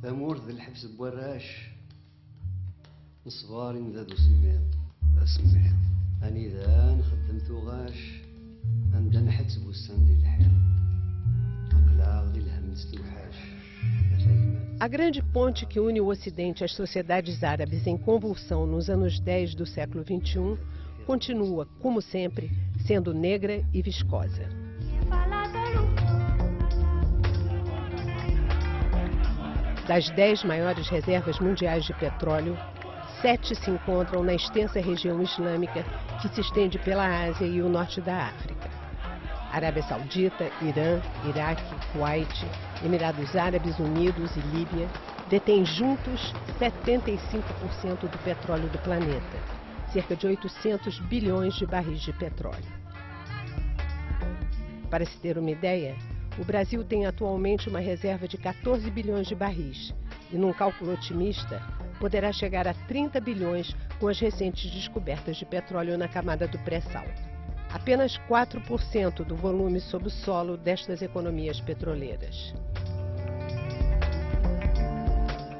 أمور ذي الحبس بوراش نصبار ندادو سميت أني ذا نخدمتو غاش عندنا نحتس بوسان ديال الحياة أقلاغ ديال الهم نستوحاش. A grande ponte que une o Ocidente às sociedades árabes em convulsão nos anos 10 do século XXI continua, como sempre, sendo negra e viscosa. Das 10 maiores reservas mundiais de petróleo, 7 se encontram na extensa região islâmica que se estende pela Ásia e o norte da África. Arábia Saudita, Irã, Iraque, Kuwait, Emirados Árabes Unidos e Líbia detêm juntos 75% do petróleo do planeta, cerca de 800 bilhões de barris de petróleo. Para se ter uma ideia, o Brasil tem atualmente uma reserva de 14 bilhões de barris e, num cálculo otimista, poderá chegar a 30 bilhões com as recentes descobertas de petróleo na camada do pré-sal. Apenas 4% do volume sob o solo destas economias petroleiras.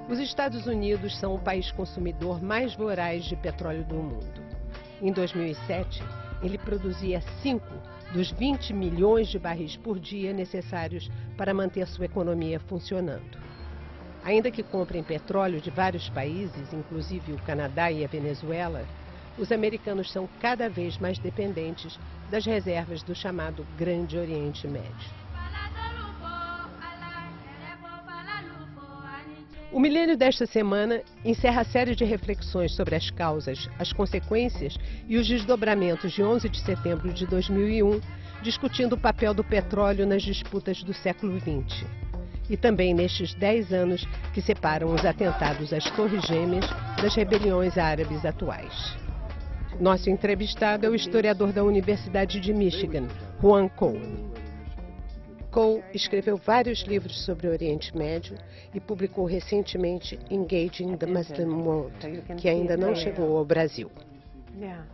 Os Estados Unidos são o país consumidor mais voraz de petróleo do mundo. Em 2007, ele produzia 5 dos 20 milhões de barris por dia necessários para manter sua economia funcionando. Ainda que comprem petróleo de vários países, inclusive o Canadá e a Venezuela, os americanos são cada vez mais dependentes das reservas do chamado Grande Oriente Médio. O milênio desta semana encerra a série de reflexões sobre as causas, as consequências e os desdobramentos de 11 de setembro de 2001, discutindo o papel do petróleo nas disputas do século XX. E também nestes 10 anos que separam os atentados às Torres Gêmeas das rebeliões árabes atuais. Nosso entrevistado é o historiador da Universidade de Michigan, Juan Cole. Cole escreveu vários livros sobre o Oriente Médio e publicou recentemente Engaging the Muslim World, que ainda não chegou ao Brasil. Yeah.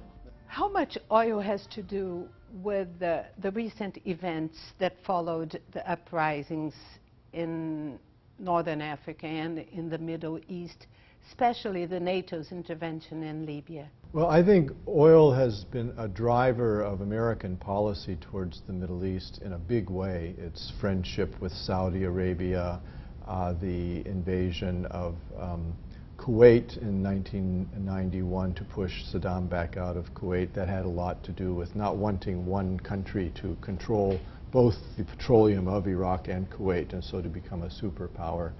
How much oil has to do with the recent events that followed the uprisings in Northern Africa and in the Middle East, especially the NATO's intervention in Libya? Well, I think oil has been a driver of American policy towards the Middle East in a big way. Its friendship with Saudi Arabia, the invasion of Kuwait in 1991 to push Saddam back out of Kuwait. That had a lot to do with not wanting one country to control both the petroleum of Iraq and Kuwait, and so to become a superpower.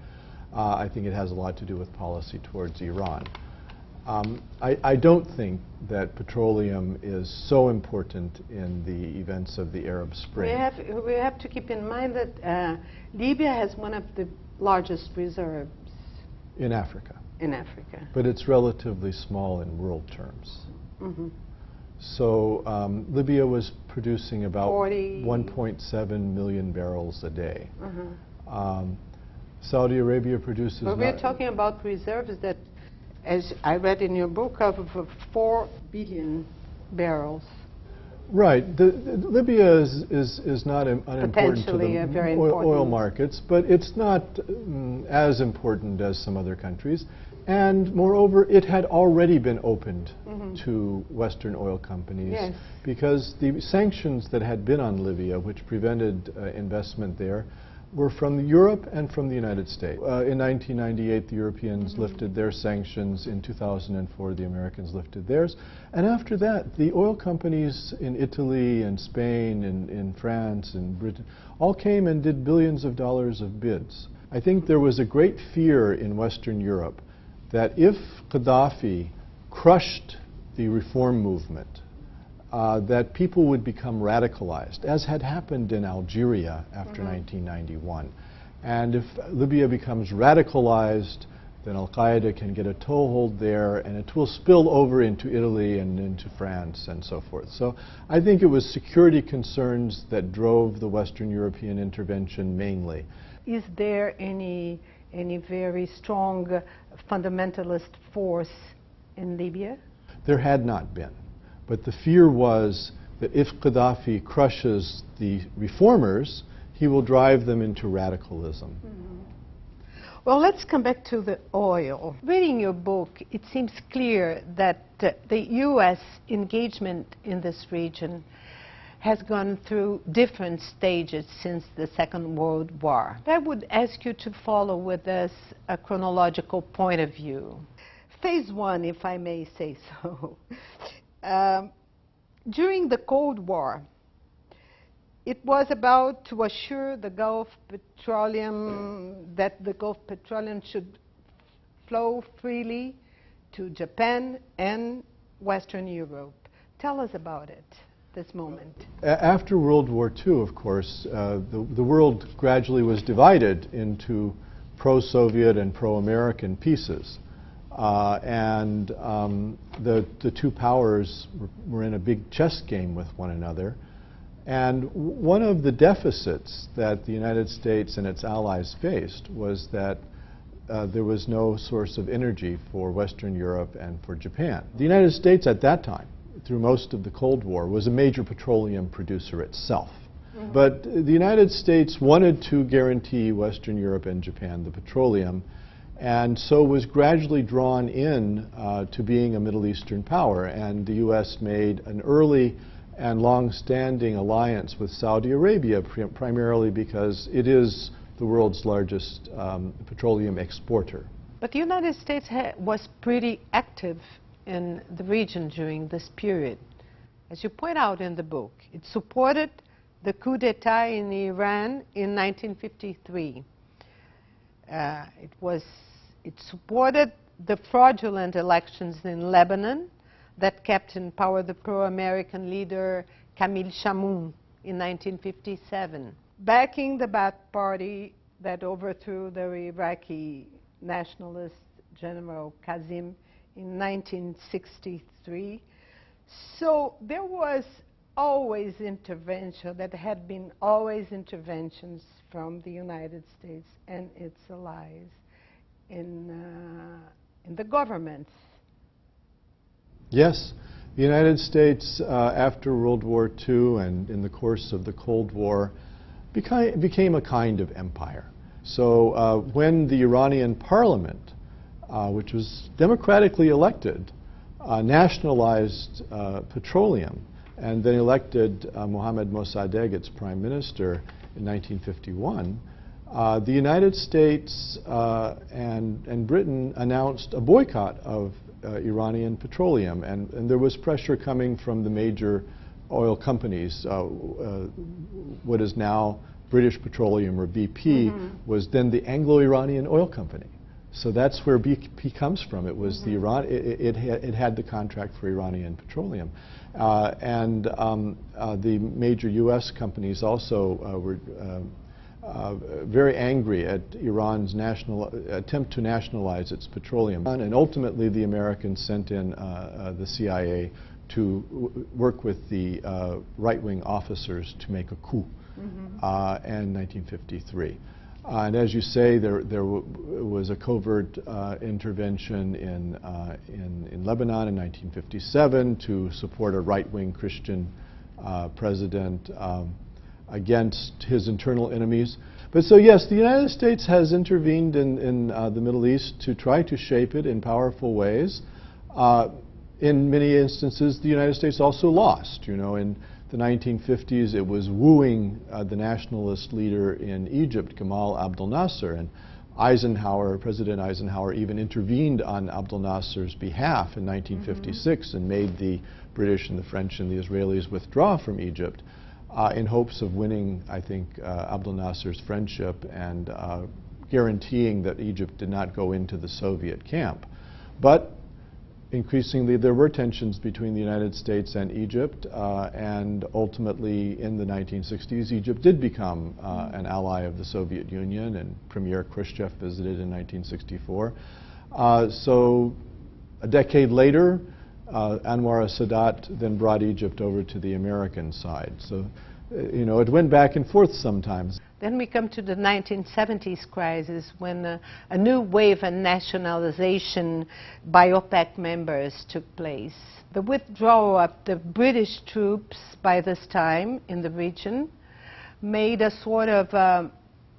I think it has a lot to do with policy towards Iran. I don't think that petroleum is so important in the events of the Arab Spring. We have to keep in mind that Libya has one of the largest reserves in Africa. In Africa. But it's relatively small in world terms. Mm-hmm. So Libya was producing about 1.7 million barrels a day. Mm-hmm. Saudi Arabia produces... But we're talking about reserves that, as I read in your book, of 4 billion barrels. Right. Libya is not unimportant to the oil markets, but it's not as important as some other countries. And moreover, it had already been opened to Western oil companies, yes, because the sanctions that had been on Libya, which prevented investment there, were from Europe and from the United States. In 1998, the Europeans lifted their sanctions. In 2004, the Americans lifted theirs. And after that, the oil companies in Italy and Spain and in France and Britain all came and did billions of dollars of bids. I think there was a great fear in Western Europe that if Gaddafi crushed the reform movement, that people would become radicalized, as had happened in Algeria after 1991. And if Libya becomes radicalized, then Al-Qaeda can get a toehold there, and it will spill over into Italy and into France and so forth. So I think it was security concerns that drove the Western European intervention mainly. Is there any very strong fundamentalist force in Libya? There had not been. But the fear was that if Gaddafi crushes the reformers, he will drive them into radicalism. Well, let's come back to the oil. Reading your book, it seems clear that the U.S. engagement in this region has gone through different stages since the Second World War. I would ask you to follow with us a chronological point of view. Phase one, if I may say so. During the Cold War, it was about to assure the Gulf petroleum, that the Gulf petroleum should flow freely to Japan and Western Europe. Tell us about it, this moment. After World War II, of course, the world gradually was divided into pro-Soviet and pro-American pieces. The two powers were in a big chess game with one another. And one of the deficits that the United States and its allies faced was that there was no source of energy for Western Europe and for Japan. The United States at that time, through most of the Cold War, was a major petroleum producer itself. Mm-hmm. But the United States wanted to guarantee Western Europe and Japan the petroleum, and so was gradually drawn in to being a Middle Eastern power. And the U.S. made an early and long-standing alliance with Saudi Arabia, primarily because it is the world's largest petroleum exporter. But the United States was pretty active in the region during this period. As you point out in the book, it supported the coup d'etat in Iran in 1953. It supported the fraudulent elections in Lebanon that kept in power the pro-American leader Camille Chamoun in 1957, backing the Ba'ath Party that overthrew the Iraqi nationalist General Qasem in 1963. So there was always intervention, that had been always interventions from the United States and its allies in the governments. Yes, the United States, after World War II and in the course of the Cold War, became a kind of empire. So when the Iranian parliament, which was democratically elected, nationalized petroleum and then elected Mohammad Mossadegh its prime minister in 1951, the United States and Britain announced a boycott of Iranian petroleum, and there was pressure coming from the major oil companies. What is now British Petroleum, or BP, was then the Anglo-Iranian Oil Company. So that's where BP comes from. It was the Iran. It had the contract for Iranian petroleum, and the major U.S. companies also were very angry at Iran's attempt to nationalize its petroleum. And ultimately, the Americans sent in the CIA to work with the right-wing officers to make a coup in 1953. And as you say, there was a covert intervention in Lebanon in 1957 to support a right-wing Christian president against his internal enemies. But so yes, the United States has intervened in the Middle East to try to shape it in powerful ways. In many instances, the United States also lost. You know, in the 1950s, it was wooing the nationalist leader in Egypt, Gamal Abdel Nasser, and President Eisenhower even intervened on Abdel Nasser's behalf in 1956 and made the British and the French and the Israelis withdraw from Egypt in hopes of winning, I think, Abdel Nasser's friendship and guaranteeing that Egypt did not go into the Soviet camp. But increasingly, there were tensions between the United States and Egypt, and ultimately, in the 1960s, Egypt did become an ally of the Soviet Union, and Premier Khrushchev visited in 1964. So a decade later, Anwar Sadat then brought Egypt over to the American side. So, you know, it went back and forth sometimes. Then we come to the 1970s crisis, when a new wave of nationalization by OPEC members took place. The withdrawal of the British troops by this time in the region made a sort of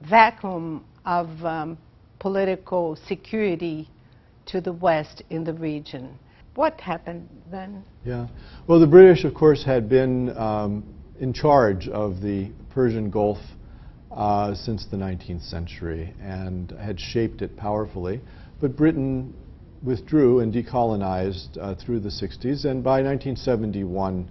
vacuum of political security to the West in the region. What happened then? Yeah. Well, the British, of course, had been in charge of the Persian Gulf since the 19th century and had shaped it powerfully. But Britain withdrew and decolonized through the 60s, and by 1971,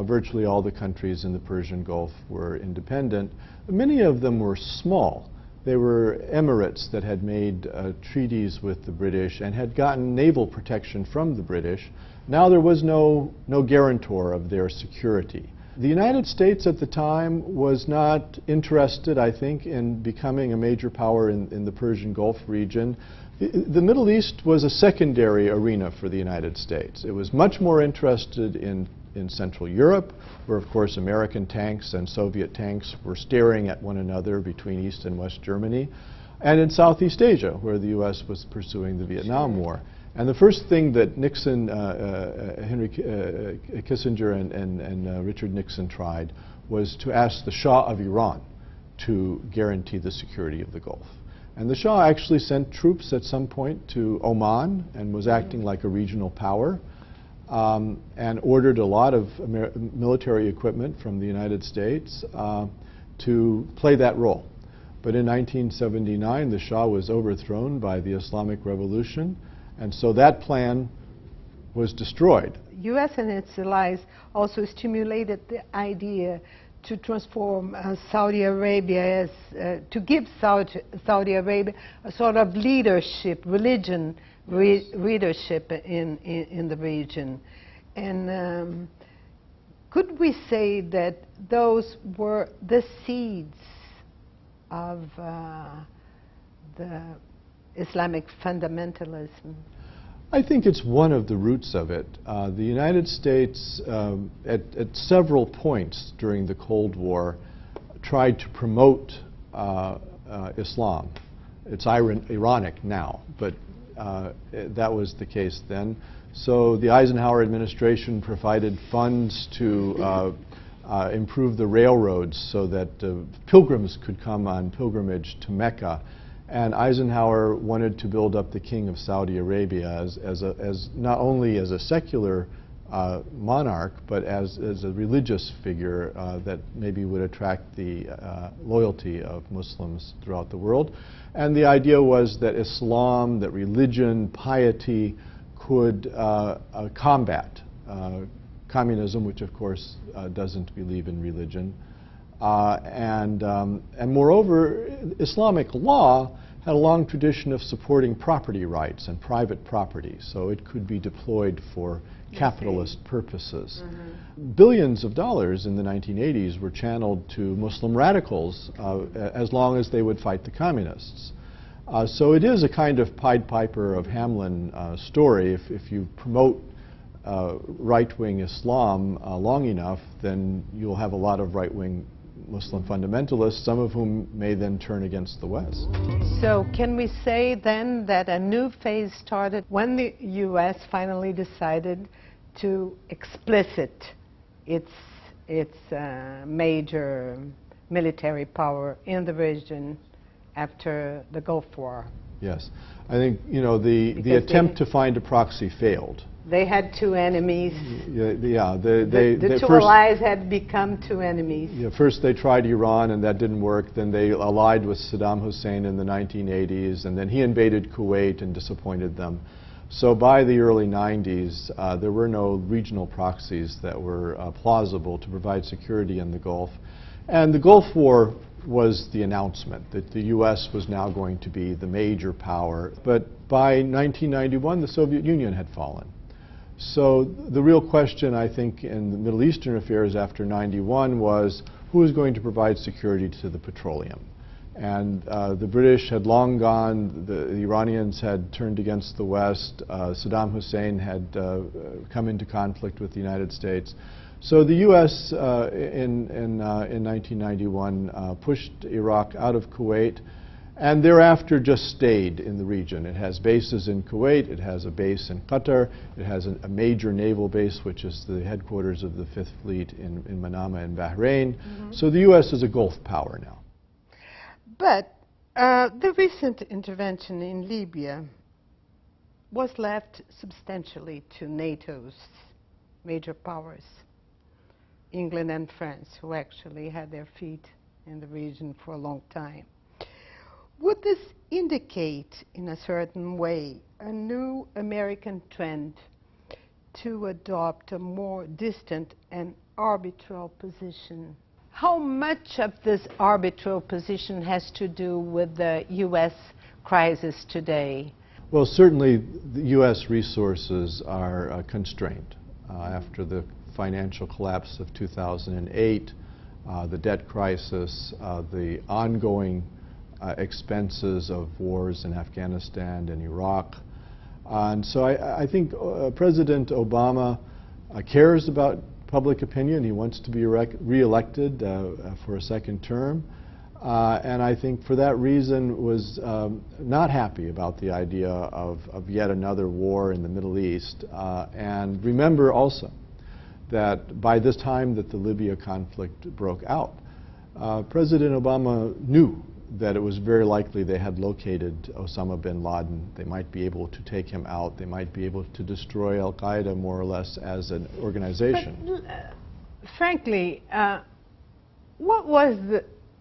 virtually all the countries in the Persian Gulf were independent. Many of them were small. They were emirates that had made treaties with the British and had gotten naval protection from the British. Now there was no guarantor of their security. The United States at the time was not interested, I think, in becoming a major power in the Persian Gulf region. The Middle East was a secondary arena for the United States. It was much more interested in Central Europe, where, of course, American tanks and Soviet tanks were staring at one another between East and West Germany, and in Southeast Asia, where the U.S. was pursuing the Vietnam War. And the first thing that Nixon, Henry Kissinger and Richard Nixon tried was to ask the Shah of Iran to guarantee the security of the Gulf. And the Shah actually sent troops at some point to Oman and was acting like a regional power. And ordered a lot of military equipment from the United States to play that role. But in 1979, the Shah was overthrown by the Islamic Revolution, and so that plan was destroyed. U.S. and its allies also stimulated the idea to transform Saudi Arabia as, to give Saudi Arabia a sort of leadership, leadership in the region. And could we say that those were the seeds of the Islamic fundamentalism? I think it's one of the roots of it. The United States, at several points during the Cold War, tried to promote Islam. It's ironic now, but that was the case then. So the Eisenhower administration provided funds to improve the railroads so that pilgrims could come on pilgrimage to Mecca. And Eisenhower wanted to build up the king of Saudi Arabia as not only as a secular monarch, but as a religious figure that maybe would attract the loyalty of Muslims throughout the world. And the idea was that Islam, that religion, piety could combat communism, which of course doesn't believe in religion. And moreover, Islamic law had a long tradition of supporting property rights and private property, so it could be deployed for capitalist purposes. Billions of dollars in the 1980s were channeled to Muslim radicals as long as they would fight the communists. So it is a kind of Pied Piper of Hamelin story. If you promote right-wing Islam long enough, then you'll have a lot of right-wing Muslim fundamentalists, some of whom may then turn against the West. So can we say then that a new phase started when the U.S. finally decided to explicit its major military power in the region after the Gulf War? Yes. I think, you know, the attempt to find a proxy failed. They had two enemies. Yeah, the two allies had become two enemies. Yeah, first they tried Iran and that didn't work. Then they allied with Saddam Hussein in the 1980s, and then he invaded Kuwait and disappointed them. So by the early 90s, there were no regional proxies that were plausible to provide security in the Gulf. And the Gulf War was the announcement that the U.S. was now going to be the major power. But by 1991, the Soviet Union had fallen. So the real question, I think, in the Middle Eastern affairs after '91 was who was going to provide security to the petroleum. And the British had long gone, the Iranians had turned against the West, Saddam Hussein had come into conflict with the United States. So the U.S. in 1991 pushed Iraq out of Kuwait, and thereafter just stayed in the region. It has bases in Kuwait, it has a base in Qatar, it has a major naval base, which is the headquarters of the Fifth Fleet in Manama in Bahrain. So the U.S. is a Gulf power now. But The recent intervention in Libya was left substantially to NATO's major powers, England and France, who actually had their feet in the region for a long time. Would this indicate, in a certain way, a new American trend to adopt a more distant and arbitral position? How much of this arbitral position has to do with the U.S. crisis today? Well, certainly the U.S. resources are constrained. After the financial collapse of 2008, the debt crisis, the ongoing expenses of wars in Afghanistan and Iraq. And so I think President Obama cares about public opinion. He wants to be re-elected for a second term. And I think for that reason was not happy about the idea of yet another war in the Middle East. And remember also that by this time that the Libya conflict broke out, President Obama knew that it was very likely they had located Osama bin Laden. They might be able to take him out. They might be able to destroy Al-Qaeda more or less as an organization. But, frankly,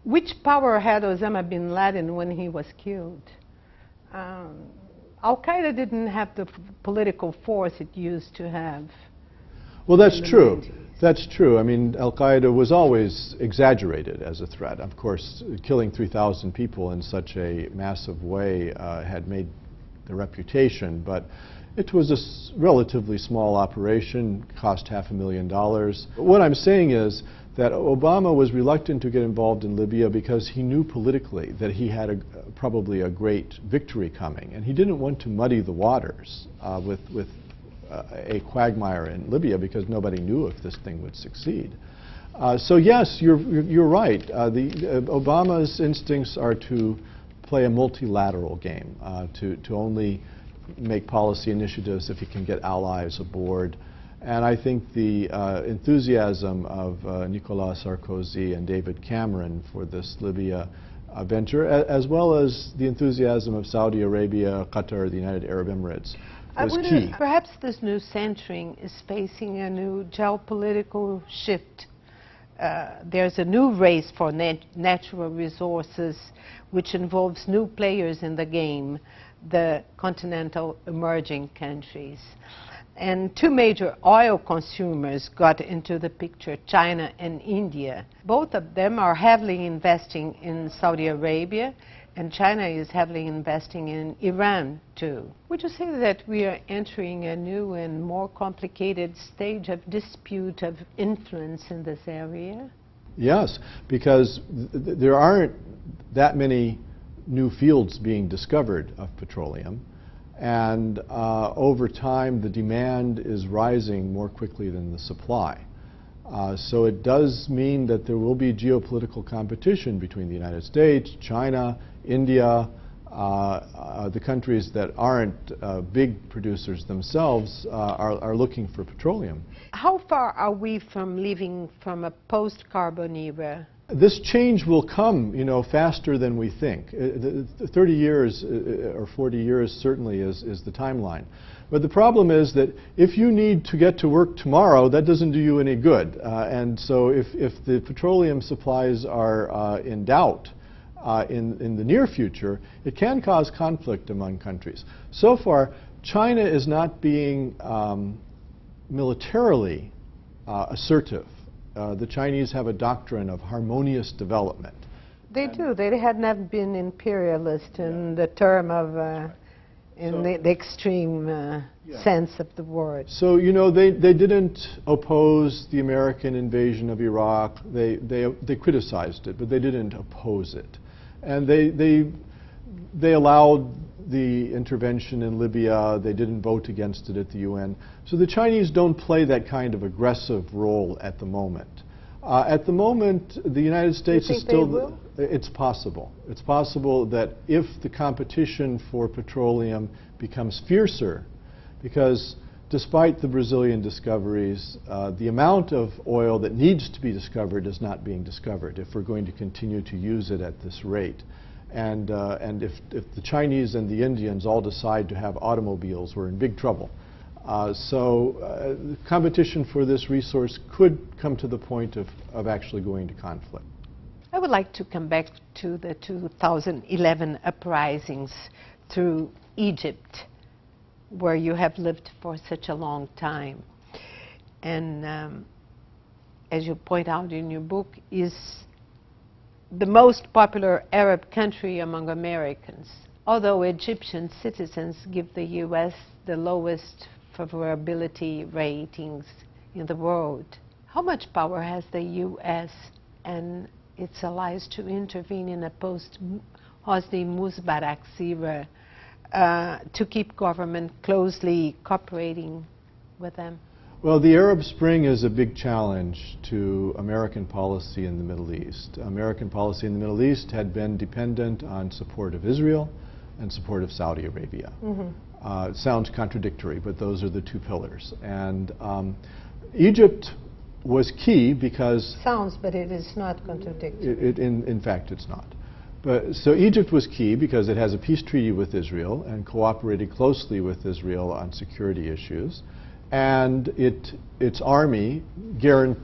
which power had Osama bin Laden when he was killed? Al-Qaeda didn't have the political force it used to have. Well, that's true. That's true. I mean, Al-Qaeda was always exaggerated as a threat. Of course, killing 3,000 people in such a massive way had made the reputation, but it was a relatively small operation, cost $500,000. What I'm saying is that Obama was reluctant to get involved in Libya because he knew politically that he had probably a great victory coming, and he didn't want to muddy the waters with a quagmire in Libya because nobody knew if this thing would succeed. So yes, you're right. Obama's instincts are to play a multilateral game, to only make policy initiatives if he can get allies aboard. And I think the enthusiasm of Nicolas Sarkozy and David Cameron for this Libya venture, as well as the enthusiasm of Saudi Arabia, Qatar, the United Arab Emirates, was key. Perhaps this new century is facing a new geopolitical shift. There's a new race for natural resources, which involves new players in the game, the continental emerging countries. And two major oil consumers got into the picture, China and India. Both of them are heavily investing in Saudi Arabia, and China is heavily investing in Iran, too. Would you say that we are entering a new and more complicated stage of dispute of influence in this area? Yes, because there aren't that many new fields being discovered of petroleum. And over time, the demand is rising more quickly than the supply. So it does mean that there will be geopolitical competition between the United States, China, India, the countries that aren't big producers themselves are looking for petroleum. How far are we from living from a post-carbon era? This change will come, faster than we think. 30 years or 40 years certainly is the timeline. But the problem is that if you need to get to work tomorrow, that doesn't do you any good. And so if the petroleum supplies are in doubt in the near future, it can cause conflict among countries. So far, China is not being militarily assertive. The Chinese have a doctrine of harmonious development. They do. They had never been imperialist in the term of, in the extreme sense of the word. So, they didn't oppose the American invasion of Iraq. They criticized it, but they didn't oppose it. And they allowed the intervention in Libya. They didn't vote against it at the UN. So the Chinese don't play that kind of aggressive role at the moment. At the moment, the United States is still... It's possible. It's possible that if the competition for petroleum becomes fiercer, because despite the Brazilian discoveries, the amount of oil that needs to be discovered is not being discovered if we're going to continue to use it at this rate. And if the Chinese and the Indians all decide to have automobiles, we're in big trouble. So competition for this resource could come to the point of actually going to conflict. I would like to come back to the 2011 uprisings through Egypt, where you have lived for such a long time. And as you point out in your book, is the most popular Arab country among Americans, although Egyptian citizens give the U.S. the lowest favorability ratings in the world. How much power has the U.S. and its allies to intervene in a post-Hosni Mubarak era to keep government closely cooperating with them? Well, the Arab Spring is a big challenge to American policy in the Middle East. American policy in the Middle East had been dependent on support of Israel and support of Saudi Arabia. It sounds contradictory, but those are the two pillars. And Egypt was key because... Sounds, but it is not contradictory. In fact, it's not. So Egypt was key because it has a peace treaty with Israel and cooperated closely with Israel on security issues. And its army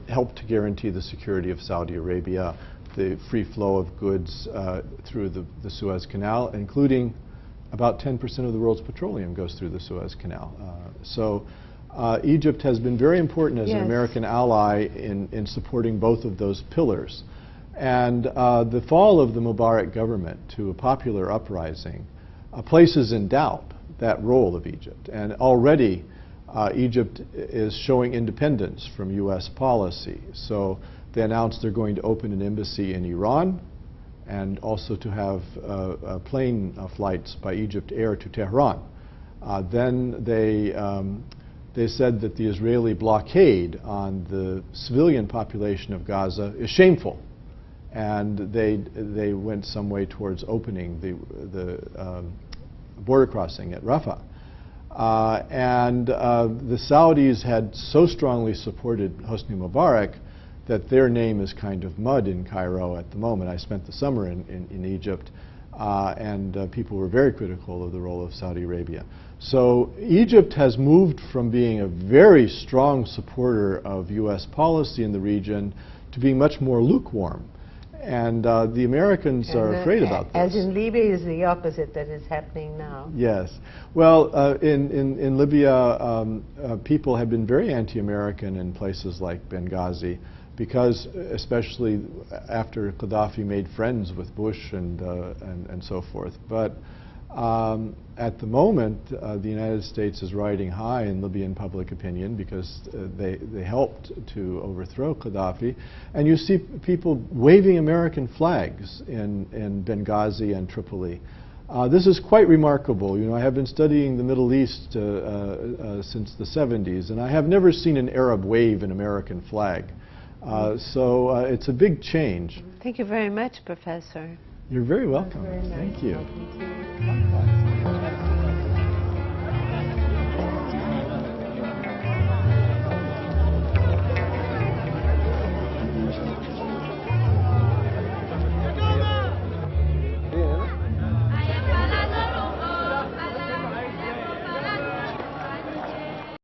helped to guarantee the security of Saudi Arabia, the free flow of goods through the Suez Canal, including about 10% of the world's petroleum goes through the Suez Canal. So Egypt has been very important as an American ally in supporting both of those pillars. And the fall of the Mubarak government to a popular uprising places in doubt that role of Egypt. And already Egypt is showing independence from U.S. policy. So they announced they're going to open an embassy in Iran and also to have plane flights by Egypt Air to Tehran. Then they said that the Israeli blockade on the civilian population of Gaza is shameful. And they went some way towards opening the border crossing at Rafah. And the Saudis had so strongly supported Hosni Mubarak that their name is kind of mud in Cairo at the moment. I spent the summer in Egypt, and people were very critical of the role of Saudi Arabia. So Egypt has moved from being a very strong supporter of U.S. policy in the region to being much more lukewarm. And the Americans are afraid about this. As in Libya is the opposite that is happening now. Yes. Well, in Libya, people have been very anti-American in places like Benghazi because, especially after Gaddafi made friends with Bush and so forth. But at the moment, the United States is riding high in Libyan public opinion because they helped to overthrow Gaddafi. And you see people waving American flags in Benghazi and Tripoli. This is quite remarkable. You know, I have been studying the Middle East since the 70s, and I have never seen an Arab wave an American flag. So it's a big change. Thank you very much, Professor. You're very welcome. Very nice. Thank you. Thank you.